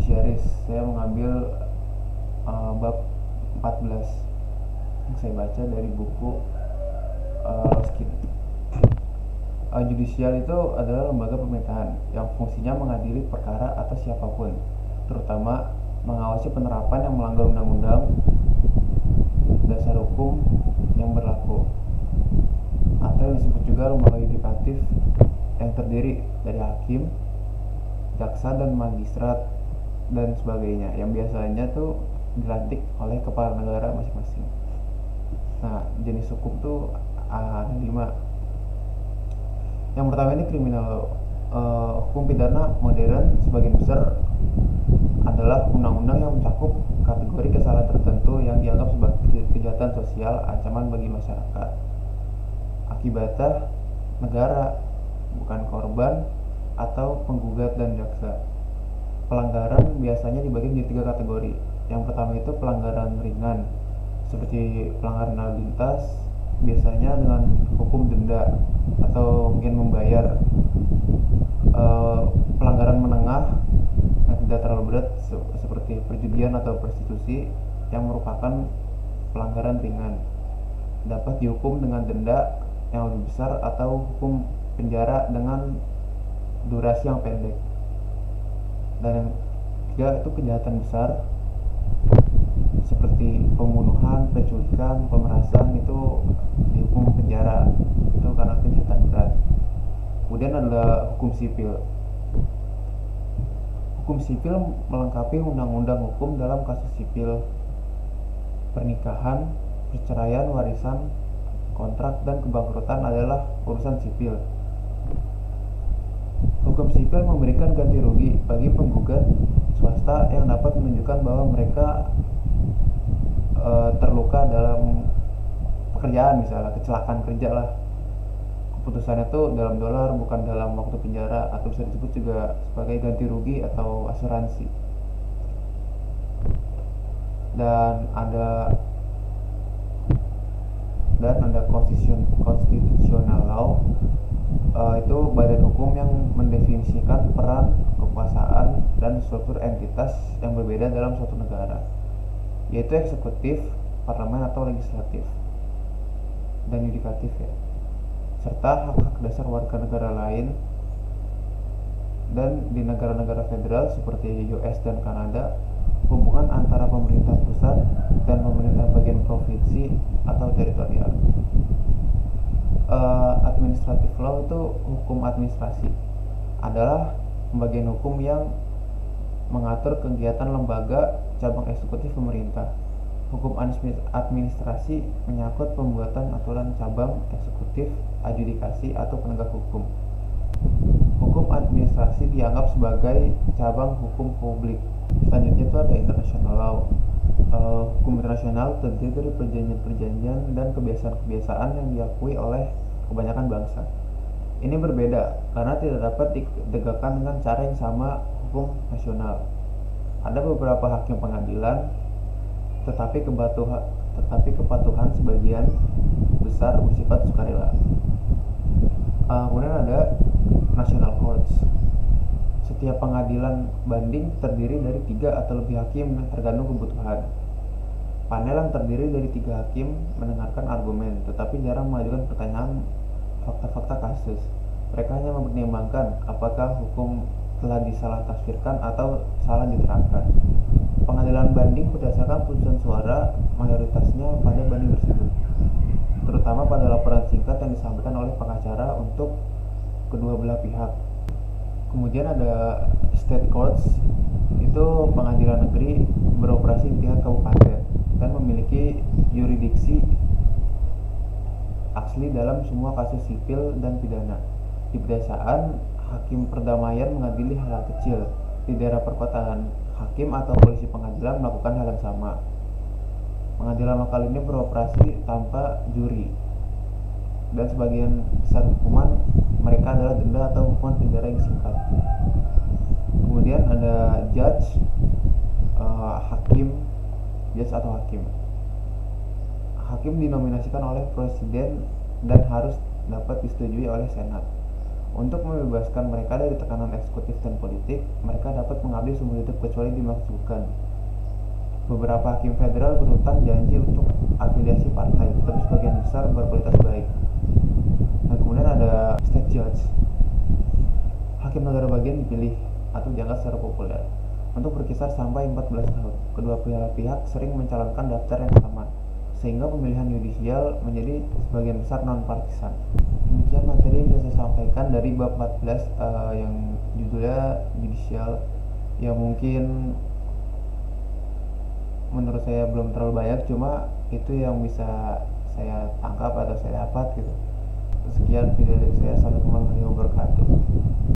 Judiciaris. Saya mengambil bab 14 yang saya baca dari buku Ruskin. Judicial itu adalah lembaga pemerintahan yang fungsinya mengadili perkara atas siapapun, terutama mengawasi penerapan yang melanggar undang-undang, dasar hukum yang berlaku, atau yang disebut juga lembaga yudikatif yang terdiri dari hakim, jaksa dan magistrat dan sebagainya, yang biasanya tuh dilantik oleh kepala negara masing-masing. Nah, jenis hukum tuh ada 5. Yang pertama ini kriminal law. Hukum pidana modern sebagian besar adalah undang-undang yang mencakup kategori kesalahan tertentu yang dianggap sebagai kejahatan sosial, ancaman bagi masyarakat. Akibatnya negara, bukan korban atau penggugat dan jaksa. Pelanggaran biasanya dibagi menjadi 3 kategori. Yang pertama itu pelanggaran ringan, seperti pelanggaran lalu lintas, biasanya dengan hukum denda atau mungkin membayar. Pelanggaran menengah yang tidak terlalu berat, seperti perjudian atau prostitusi, yang merupakan pelanggaran ringan, dapat dihukum dengan denda yang lebih besar atau hukum penjara dengan durasi yang pendek. Dan yang ketiga itu kejahatan besar, seperti pembunuhan, penculikan, pemerasan, itu dihukum penjara, itu karena kejahatan berat. Kemudian ada hukum sipil. Hukum sipil melengkapi undang-undang hukum dalam kasus sipil, pernikahan, perceraian, warisan, kontrak, dan kebangkrutan adalah urusan sipil. Hukum sipil memberikan ganti rugi bagi penggugat swasta yang dapat menunjukkan bahwa mereka terluka dalam pekerjaan, misalnya kecelakaan kerja lah. Keputusannya tuh dalam dolar, bukan dalam waktu penjara, atau bisa disebut juga sebagai ganti rugi atau asuransi. Dan ada constitutional law. Itu badan hukum yang mendefinisikan peran, kekuasaan, dan struktur entitas yang berbeda dalam suatu negara, yaitu eksekutif, parlemen atau legislatif, dan yudikatif ya, serta hak-hak dasar warga negara lain. Dan di negara-negara federal seperti US dan Kanada, hubungan antara pemerintah pusat dan pemerintah bagian provinsi atau teritorial. Administrative law itu hukum administrasi, adalah pembagian hukum yang mengatur kegiatan lembaga cabang eksekutif pemerintah. Hukum administrasi menyangkut pembuatan aturan cabang eksekutif, adjudikasi, atau penegak hukum. Hukum administrasi dianggap sebagai cabang hukum publik. Selanjutnya itu ada international law. Hukum internasional terdiri dari perjanjian-perjanjian dan kebiasaan-kebiasaan yang diakui oleh kebanyakan bangsa. Ini berbeda karena tidak dapat ditegakkan dengan cara yang sama hukum nasional. Ada beberapa hakim pengadilan, tetapi kepatuhan sebagian besar bersifat sukarela. Kemudian ada national courts. Setiap pengadilan banding terdiri dari 3 atau lebih hakim tergantung kebutuhan. Panel yang terdiri dari 3 hakim mendengarkan argumen, tetapi jarang mengajukan pertanyaan fakta-fakta kasus. Mereka hanya mempertimbangkan apakah hukum telah disalah tafsirkan atau salah diterangkan. Pengadilan banding berdasarkan putusan suara mayoritasnya pada banding tersebut, terutama pada laporan singkat yang disampaikan oleh pengacara untuk kedua belah pihak. Kemudian ada state courts, itu pengadilan negeri beroperasi di tingkat kabupaten dan memiliki yurisdiksi asli dalam semua kasus sipil dan pidana. Di pedesaan, hakim perdamaian mengadili hal-hal kecil. Di daerah perkotaan, hakim atau polisi pengadilan melakukan hal yang sama. Pengadilan lokal ini beroperasi tanpa juri, dan sebagian besar hukuman mereka adalah denda atau hukuman penjara yang singkat. Kemudian ada judge, judge atau hakim. Hakim dinominasikan oleh presiden dan harus dapat disetujui oleh senat. Untuk membebaskan mereka dari tekanan eksekutif dan politik, mereka dapat mengabdi seumur hidup kecuali dimaksudkan. Beberapa hakim federal berhutang janji untuk afiliasi partai, tetapi sebagian besar berkualitas baik. Dan kemudian ada state judge. Hakim negara bagian dipilih atau diangkat secara populer untuk berkisar sampai 14 tahun. Kedua pihak sering mencalonkan daftar yang sama, sehingga pemilihan yudisial menjadi sebagian besar non-partisan. Demikian materi yang bisa saya sampaikan dari bab 14 yang judulnya judicial, yang mungkin menurut saya belum terlalu banyak, cuma itu yang bisa saya tangkap atau saya dapat gitu. Sekian video dari saya, assalamualaikum warahmatullahi wabarakatuh.